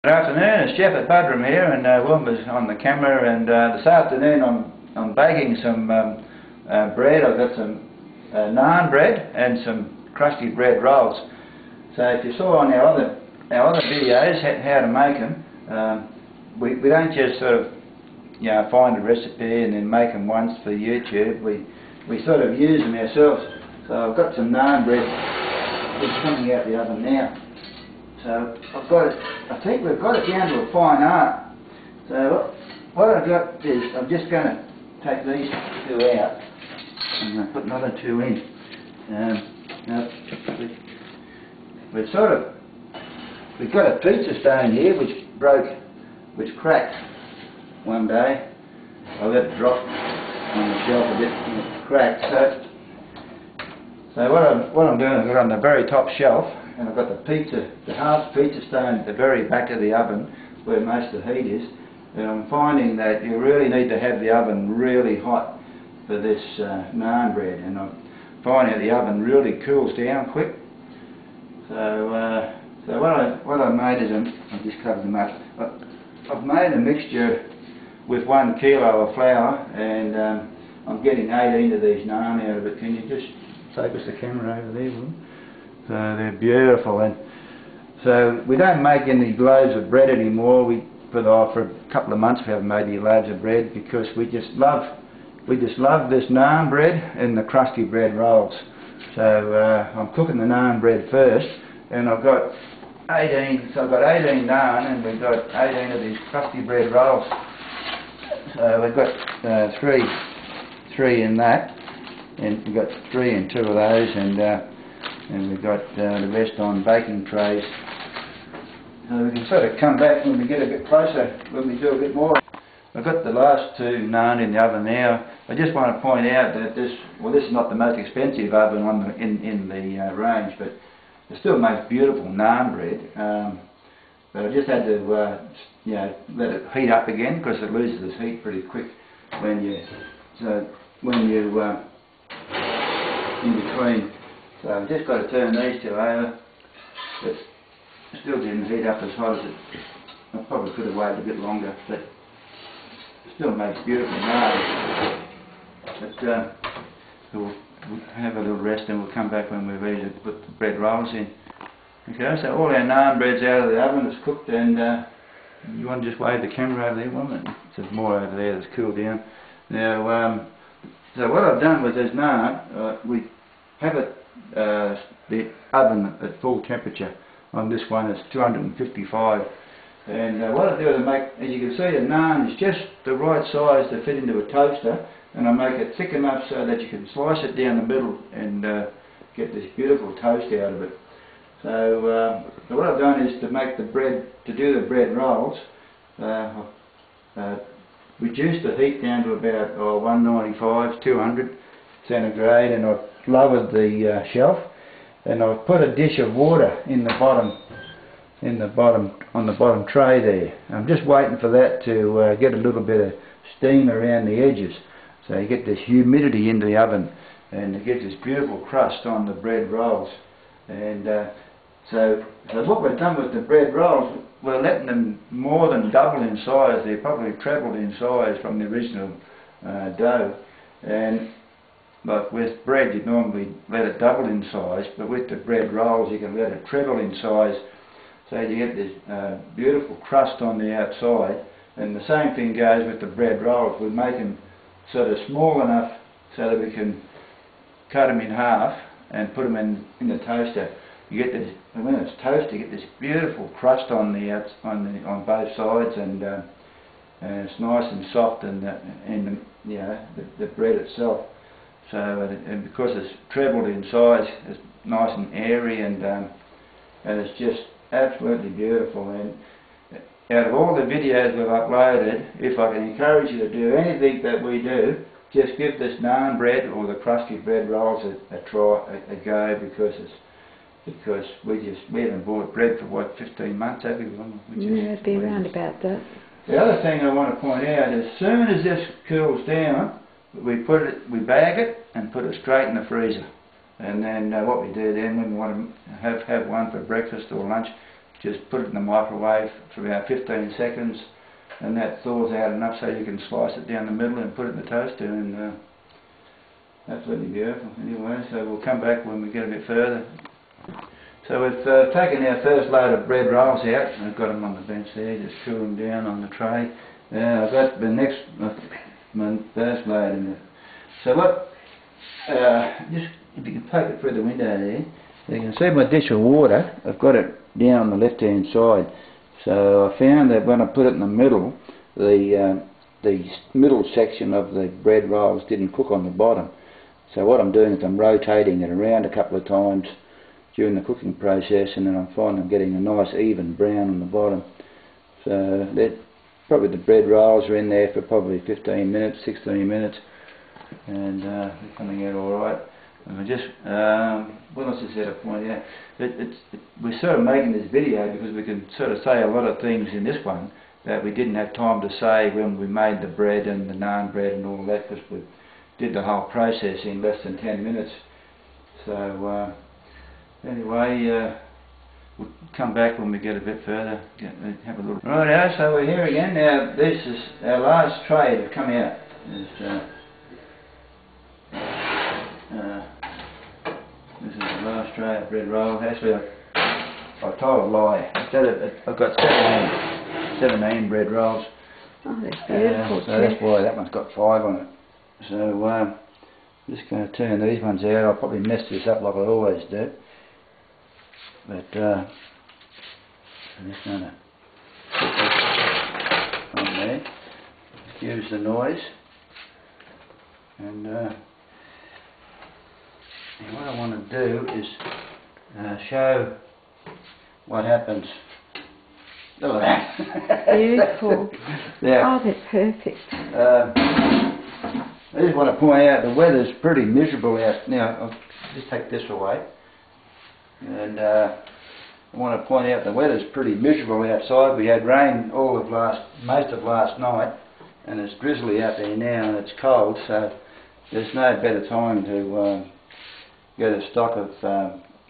Good afternoon, it's Jeff at Budrum here, and Wilma's on the camera, and this afternoon I'm baking some bread. I've got some naan bread and some crusty bread rolls. So if you saw on our other videos how to make them, we don't just sort of find a recipe and then make them once for YouTube. We sort of use them ourselves. So I've got some naan bread. It's coming out the oven now. So I've got it, I think we've got it down to a fine art. So what I've got is, I'm just going to take these two out and I'm going to put another two in. We've got a pizza stone here which cracked one day. I let it drop on the shelf a bit and it cracked. So what I'm doing is I've got on the very top shelf, and I've got the half pizza stone at the very back of the oven where most of the heat is, and I'm finding that you really need to have the oven really hot for this naan bread, and I'm finding that the oven really cools down quick. So what I made is, I've just covered them up, I've made a mixture with 1 kilo of flour, and I'm getting 18 of these naan out of it. Can you just focus the camera over there, Will? So they're beautiful, and so we don't make any loaves of bread anymore. For a couple of months we haven't made any loaves of bread because we just love this naan bread and the crusty bread rolls. So I'm cooking the naan bread first, and I've got 18. So I've got 18 naan, and we've got 18 of these crusty bread rolls. So we've got three in that, and we've got 3 in 2 of those, and we've got the rest on baking trays. So we can sort of come back when we get a bit closer, when we do a bit more. I've got the last 2 naan in the oven now. I just want to point out that this is not the most expensive oven in the range, but it still makes beautiful naan bread. But I just had to let it heat up again, because it loses its heat pretty quick when you in between. So I've just got to turn these 2 over. It still didn't heat up as hot as it. I probably could have waited a bit longer, but it still makes beautiful naan. But we'll have a little rest and we'll come back when we're ready to put the bread rolls in. Okay, so all our naan bread's out of the oven, it's cooked, and you want to just wave the camera over there, won't it? There's more over there that's cooled down. Now, so what I've done with this naan, we have it the oven at full temperature. On this one it's 255, and what I do is I make, as you can see, the naan is just the right size to fit into a toaster, and I make it thick enough so that you can slice it down the middle and get this beautiful toast out of it. So what I've done is to do the bread rolls, reduce the heat down to about 195, 200 centigrade, and I've lowered the shelf, and I've put a dish of water on the bottom tray there. I'm just waiting for that to get a little bit of steam around the edges, so you get this humidity into the oven, and it gives this beautiful crust on the bread rolls. And so what we've done with the bread rolls, we're letting them more than double in size. They're probably trebled in size from the original dough. And like with bread, you'd normally let it double in size, but with the bread rolls you can let it treble in size, so you get this beautiful crust on the outside. And the same thing goes with the bread rolls. We make them sort of small enough so that we can cut them in half and put them in the toaster. You get this, when it's toasted, you get this beautiful crust on both sides, and it's nice and soft, and the bread itself. So and because it's trebled in size, it's nice and airy, and it's just absolutely beautiful. And out of all the videos we've uploaded, if I can encourage you to do anything that we do, just give this naan bread or the crusty bread rolls a go, because we haven't bought bread for what, 15 months, have we? Yeah, it'd be around about that. The other thing I want to point out is, as soon as this cools down, we bag it and put it straight in the freezer. And then what we do then, when we want to have one for breakfast or lunch, just put it in the microwave for about 15 seconds, and that thaws out enough so you can slice it down the middle and put it in the toaster, and absolutely beautiful. Anyway, so we'll come back when we get a bit further. So we've taken our first load of bread rolls out. I've got them on the bench there, just cool them down on the tray. I've got the next, my first load in there. So what, just if you can poke it through the window there, you can see my dish of water. I've got it down on the left hand side. So I found that when I put it in the middle, the middle section of the bread rolls didn't cook on the bottom. So what I'm doing is I'm rotating it around a couple of times during the cooking process, and then I'm finding I'm getting a nice even brown on the bottom. So probably the bread rolls are in there for probably 15 minutes, 16 minutes, and they're coming out alright. And we just, what else is there to point out? We're sort of making this video because we can sort of say a lot of things in this one that we didn't have time to say when we made the bread and the naan bread and all that, because we did the whole process in less than 10 minutes. So anyway, we'll come back when we get a bit further, have a little... Right, so we're here again. Now this is our last tray to come out. This is the last tray of bread roll. Actually, I told a lie. I've got 17 bread rolls. Oh, that's beautiful. So that's why that one's got 5 on it. So I'm just going to turn these ones out. I'll probably mess this up like I always do. But I'm just going to put this on there. Excuse the noise. And what I want to do is show what happens. Look at that. Beautiful. Yeah. Oh, that's perfect. I just want to point out the weather's pretty miserable out now. I'll just take this away. And I want to point out the weather's pretty miserable outside. We had rain most of last night, and it's drizzly out there now, and it's cold, so there's no better time to get a stock of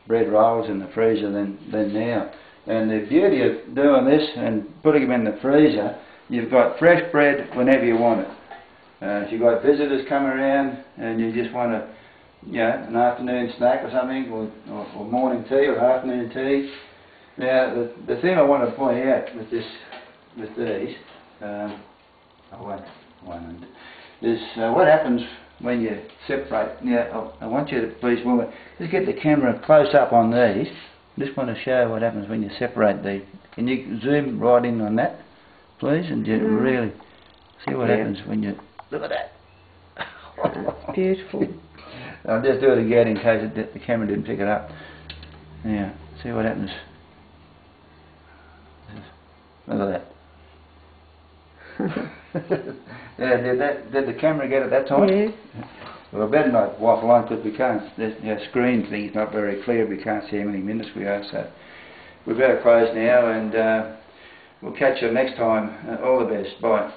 bread rolls in the freezer than now. And the beauty of doing this and putting them in the freezer, you've got fresh bread whenever you want it. If you've got visitors come around and you just want an afternoon snack or something, or morning tea or afternoon tea. Now the thing I want to point out with these, is what happens when you separate. Now I want you to please, just get the camera close up on these. I just want to show what happens when you separate these. Can you zoom right in on that, please, and you really see what happens when you look at that. That's beautiful. I'll just do it again in case the camera didn't pick it up. Yeah, see what happens. Look at that. Yeah, did the camera get it that time? Yes. Well, I better not waffle on because we can't, our screen thing's not very clear, we can't see how many minutes we are, so we better close now, and we'll catch you next time. All the best, bye.